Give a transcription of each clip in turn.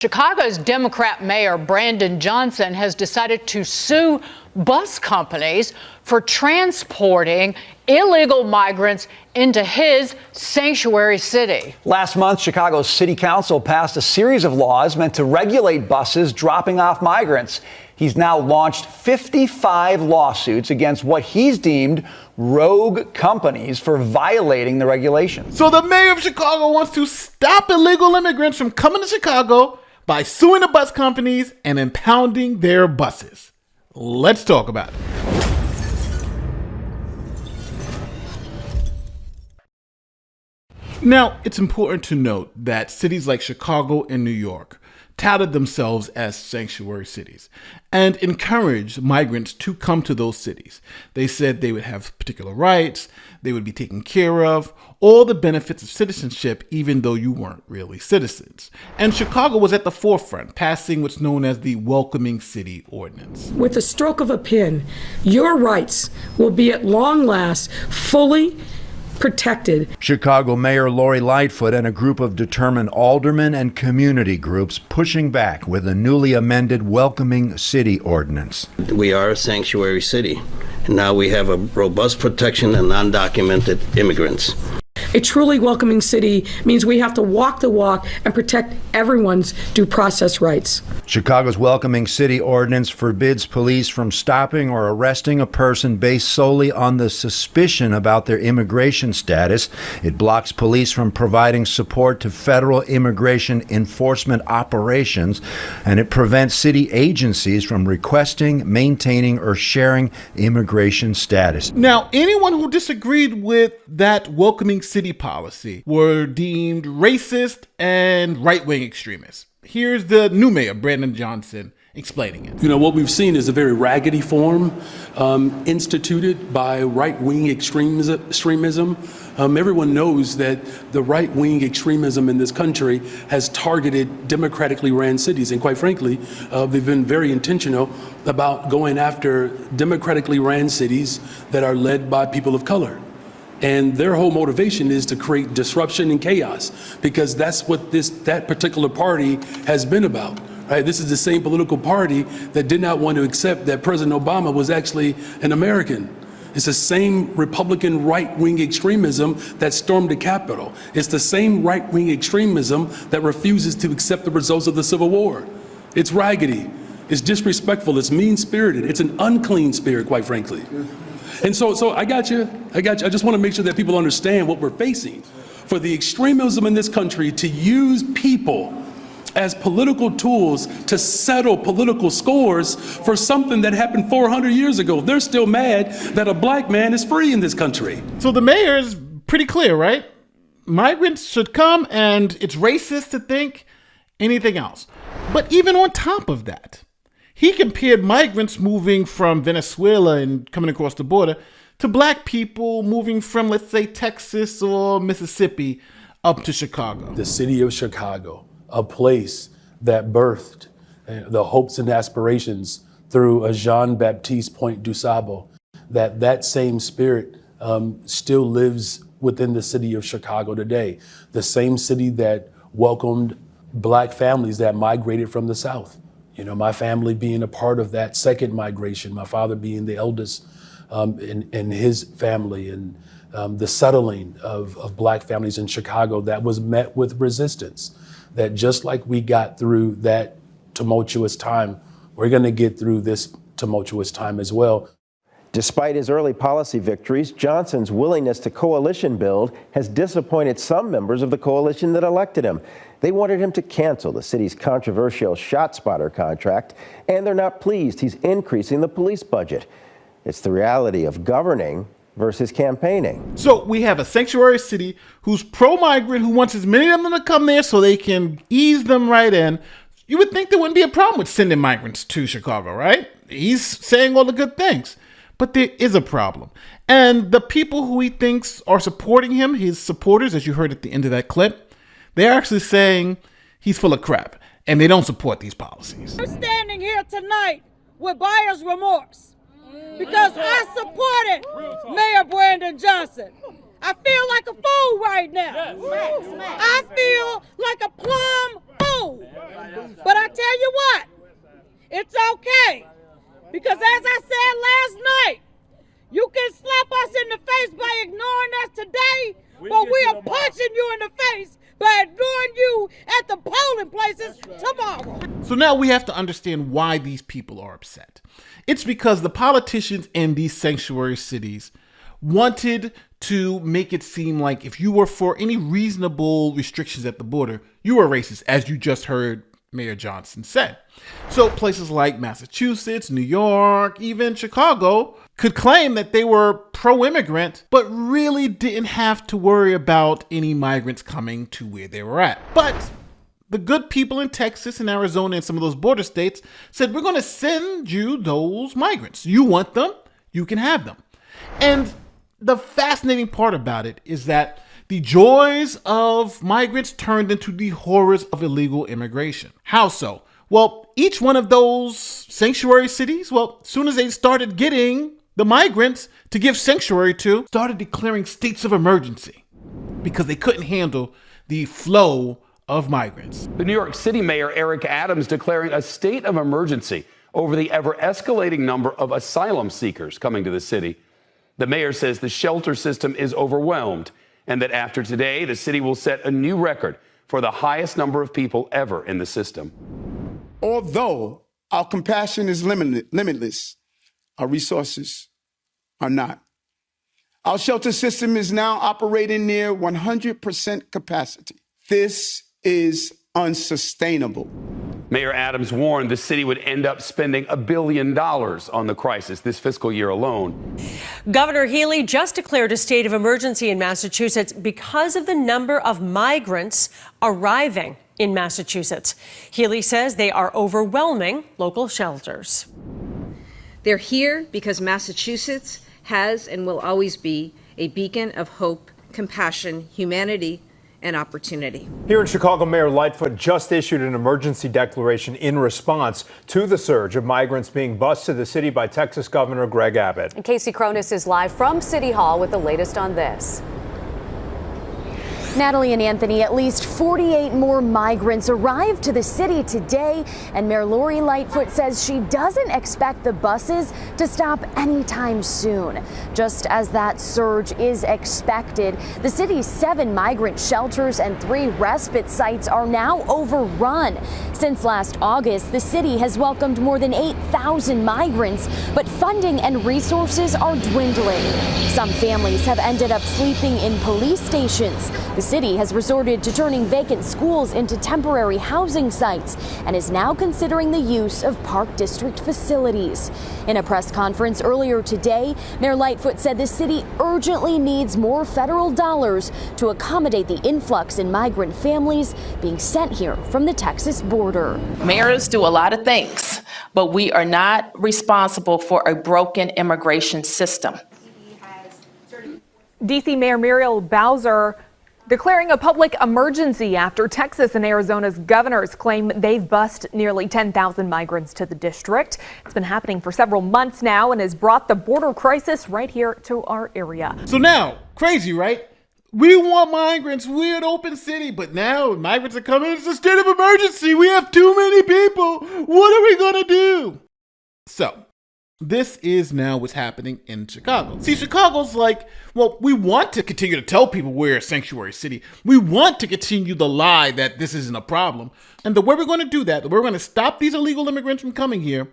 Chicago's Democrat Mayor Brandon Johnson has decided to sue bus companies for transporting illegal migrants into his sanctuary city. Last month, Chicago's City Council passed a series of laws meant to regulate buses dropping off migrants. He's now launched 55 lawsuits against what he's deemed rogue companies for violating the regulations. So the mayor of Chicago wants to stop illegal immigrants from coming to Chicago by suing the bus companies and impounding their buses. Let's talk about it. Now, it's important to note that cities like Chicago and New York touted themselves as sanctuary cities and encouraged migrants to come to those cities. They said they would have particular rights, they would be taken care of, all the benefits of citizenship, even though you weren't really citizens. And Chicago was at the forefront, passing what's known as the Welcoming City Ordinance. With the stroke of a pen, your rights will be at long last fully protected. Chicago Mayor Lori Lightfoot and a group of determined aldermen and community groups pushing back with a newly amended Welcoming City Ordinance. We are a sanctuary city, and now we have a robust protection of undocumented immigrants. A truly welcoming city means we have to walk the walk and protect everyone's due process rights. Chicago's Welcoming City Ordinance forbids police from stopping or arresting a person based solely on the suspicion about their immigration status. It blocks police from providing support to federal immigration enforcement operations, and it prevents city agencies from requesting, maintaining, or sharing immigration status. Now, anyone who disagreed with that Welcoming City policy were deemed racist and right-wing extremists. Here's the new mayor, Brandon Johnson, explaining it. You know, what we've seen is a very raggedy form instituted by right-wing extremism. Everyone knows that the right-wing extremism in this country has targeted democratically ran cities. And quite frankly, they've been very intentional about going after democratically ran cities that are led by people of color. And their whole motivation is to create disruption and chaos, because that's what that particular party has been about. Right? This is the same political party that did not want to accept that President Obama was actually an American. It's the same Republican right-wing extremism that stormed the Capitol. It's the same right-wing extremism that refuses to accept the results of the Civil War. It's raggedy, it's disrespectful, it's mean-spirited, it's an unclean spirit, quite frankly. And so I got you. I just want to make sure that people understand what we're facing. For the extremism in this country to use people as political tools to settle political scores for something that happened 400 years ago. They're still mad that a black man is free in this country. So the mayor is pretty clear, right? Migrants should come, and it's racist to think anything else. But even on top of that, he compared migrants moving from Venezuela and coming across the border to black people moving from, let's say, Texas or Mississippi up to Chicago. The city of Chicago, a place that birthed the hopes and aspirations through a Jean-Baptiste Point du Sable, that same spirit still lives within the city of Chicago today. The same city that welcomed black families that migrated from the South. You know, my family being a part of that second migration, my father being the eldest in his family, and the settling of black families in Chicago that was met with resistance. That just like we got through that tumultuous time, we're going to get through this tumultuous time as well. Despite his early policy victories, Johnson's willingness to coalition build has disappointed some members of the coalition that elected him. They wanted him to cancel the city's controversial ShotSpotter contract, and they're not pleased he's increasing the police budget. It's the reality of governing versus campaigning. So we have a sanctuary city who's pro-migrant, who wants as many of them to come there so they can ease them right in. You would think there wouldn't be a problem with sending migrants to Chicago, right? He's saying all the good things. But there is a problem. And the people who he thinks are supporting him, his supporters, as you heard at the end of that clip, they're actually saying he's full of crap and they don't support these policies. I'm standing here tonight with buyer's remorse because I supported Mayor Brandon Johnson. I feel like a fool right now. I feel like a plum fool. cool. But I tell you what, it's okay. Because as I said last night, you can slap us in the face by ignoring us today, but we are punching you in the face by ignoring you at the polling places tomorrow. So now we have to understand why these people are upset. It's because the politicians in these sanctuary cities wanted to make it seem like if you were for any reasonable restrictions at the border, you were racist, as you just heard Mayor Johnson say. So places like Massachusetts, New York, even Chicago could claim that they were pro-immigrant, but really didn't have to worry about any migrants coming to where they were at. But the good people in Texas and Arizona and some of those border states said, we're going to send you those migrants. You want them, you can have them. And the fascinating part about it is that the joys of migrants turned into the horrors of illegal immigration. How so? Well, each one of those sanctuary cities, as soon as they started getting the migrants to give sanctuary to, started declaring states of emergency because they couldn't handle the flow of migrants. The New York City Mayor Eric Adams declaring a state of emergency over the ever-escalating number of asylum seekers coming to the city. The mayor says the shelter system is overwhelmed and that after today, the city will set a new record for the highest number of people ever in the system. Although our compassion is limitless, our resources are not. Our shelter system is now operating near 100% capacity. This is unsustainable. Mayor Adams warned the city would end up spending $1 billion on the crisis this fiscal year alone. Governor Healy just declared a state of emergency in Massachusetts because of the number of migrants arriving in Massachusetts. Healy says they are overwhelming local shelters. They're here because Massachusetts has and will always be a beacon of hope, compassion, humanity, and opportunity. Here in Chicago, Mayor Lightfoot just issued an emergency declaration in response to the surge of migrants being bused to the city by Texas Governor Greg Abbott. And Casey Cronus is live from City Hall with the latest on this. Natalie and Anthony, at least 48 more migrants arrived to the city today, and Mayor Lori Lightfoot says she doesn't expect the buses to stop anytime soon. Just as that surge is expected, the city's 7 migrant shelters and 3 respite sites are now overrun. Since last August, the city has welcomed more than 8,000 migrants, but funding and resources are dwindling. Some families have ended up sleeping in police stations. The city has resorted to turning vacant schools into temporary housing sites and is now considering the use of Park District facilities. In a press conference earlier today, Mayor Lightfoot said the city urgently needs more federal dollars to accommodate the influx in migrant families being sent here from the Texas border. Mayors do a lot of things, but we are not responsible for a broken immigration system. D.C. Mayor Muriel Bowser declaring a public emergency after Texas and Arizona's governors claim they've bused nearly 10,000 migrants to the district. It's been happening for several months now and has brought the border crisis right here to our area. So now, crazy, right? We want migrants. We're an open city, but now migrants are coming. It's a state of emergency. We have too many people. What are we going to do? So this is now what's happening in Chicago. See, Chicago's like, well, we want to continue to tell people we're a sanctuary city. We want to continue the lie that this isn't a problem. And the way we're going to do that, the way we're going to stop these illegal immigrants from coming here,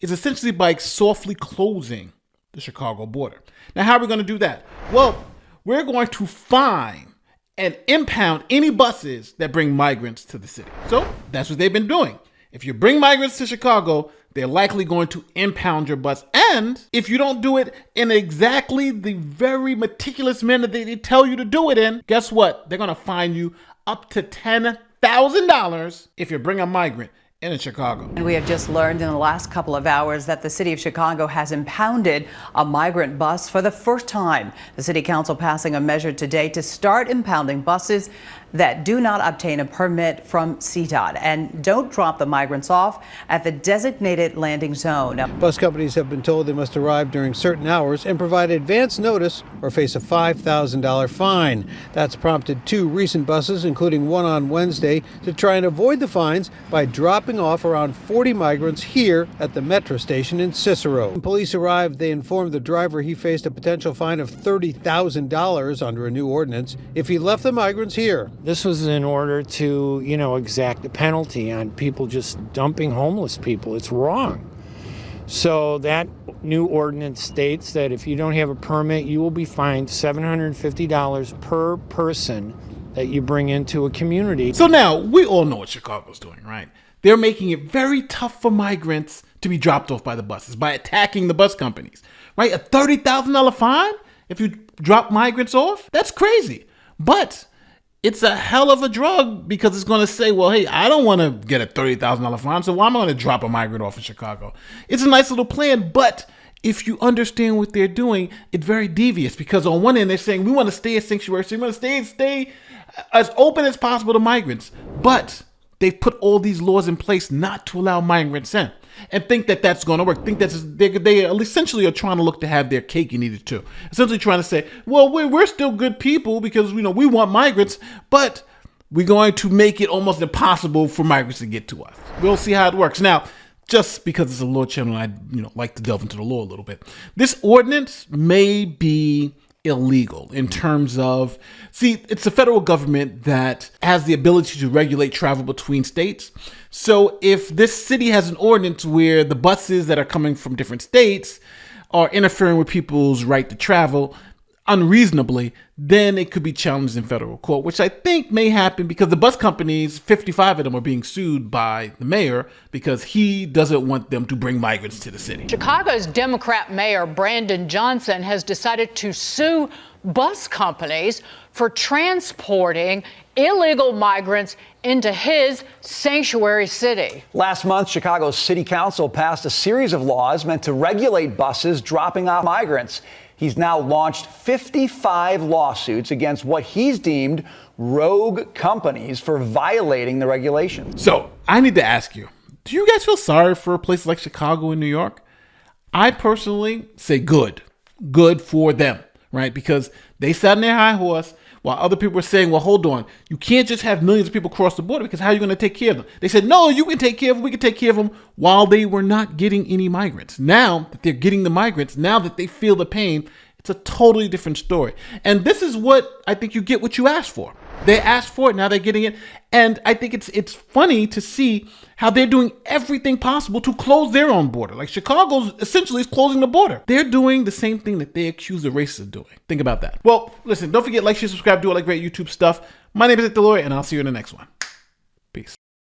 is essentially by softly closing the Chicago border. Now, how are we going to do that? Well, we're going to fine and impound any buses that bring migrants to the city. So that's what they've been doing. If you bring migrants to Chicago, they're likely going to impound your bus. And if you don't do it in exactly the very meticulous manner that they tell you to do it in, guess what? They're going to fine you up to $10,000 if you bring a migrant in Chicago. And we have just learned in the last couple of hours that the city of Chicago has impounded a migrant bus for the first time. The city council passing a measure today to start impounding buses that do not obtain a permit from CDOT and don't drop the migrants off at the designated landing zone. Bus companies have been told they must arrive during certain hours and provide advance notice or face a $5,000 fine. That's prompted 2 recent buses, including one on Wednesday, to try and avoid the fines by dropping off around 40 migrants here at the metro station in Cicero. When police arrived, they informed the driver he faced a potential fine of $30,000 under a new ordinance if he left the migrants here. This was in order to, exact a penalty on people just dumping homeless people. It's wrong. So that new ordinance states that if you don't have a permit, you will be fined $750 per person that you bring into a community. So now, we all know what Chicago's doing, right? They're making it very tough for migrants to be dropped off by the buses by attacking the bus companies, right? A $30,000 fine if you drop migrants off? That's crazy. But it's a hell of a drug because it's going to say, well, hey, I don't want to get a $30,000 fine, so why am I going to drop a migrant off in Chicago? It's a nice little plan, but if you understand what they're doing, it's very devious because on one end, they're saying we want to stay a sanctuary, so we want to stay as open as possible to migrants, but they've put all these laws in place not to allow migrants in. And think that that's going to work. Think that they essentially are trying to look to have their cake and eat it too. Essentially trying to say, well, we're still good people because we want migrants, but we're going to make it almost impossible for migrants to get to us. We'll see how it works. Now, just because it's a law channel, I like to delve into the law a little bit. This ordinance may be illegal in terms of, it's the federal government that has the ability to regulate travel between states. So if this city has an ordinance where the buses that are coming from different states are interfering with people's right to travel unreasonably, then it could be challenged in federal court, which I think may happen because the bus companies, 55 of them, are being sued by the mayor because he doesn't want them to bring migrants to the city. Chicago's Democrat Mayor Brandon Johnson has decided to sue bus companies for transporting illegal migrants into his sanctuary city. Last month, Chicago's City Council passed a series of laws meant to regulate buses dropping off migrants. He's now launched 55 lawsuits against what he's deemed rogue companies for violating the regulations. So I need to ask you, do you guys feel sorry for places like Chicago and New York? I personally say good for them, right? Because they sat on their high horse while other people were saying, well, hold on, you can't just have millions of people cross the border because how are you going to take care of them? They said, no, you can take care of them. We can take care of them while they were not getting any migrants. Now that they're getting the migrants, now that they feel the pain, it's a totally different story. And this is what I think you get what you asked for. They asked for it, now they're getting it. And I think it's funny to see how they're doing everything possible to close their own border. Like Chicago essentially is closing the border. They're doing the same thing that they accuse the racists of doing. Think about that. Well, listen, don't forget, like, share, subscribe, do all that great YouTube stuff. My name is Nick the Lawyer, and I'll see you in the next one.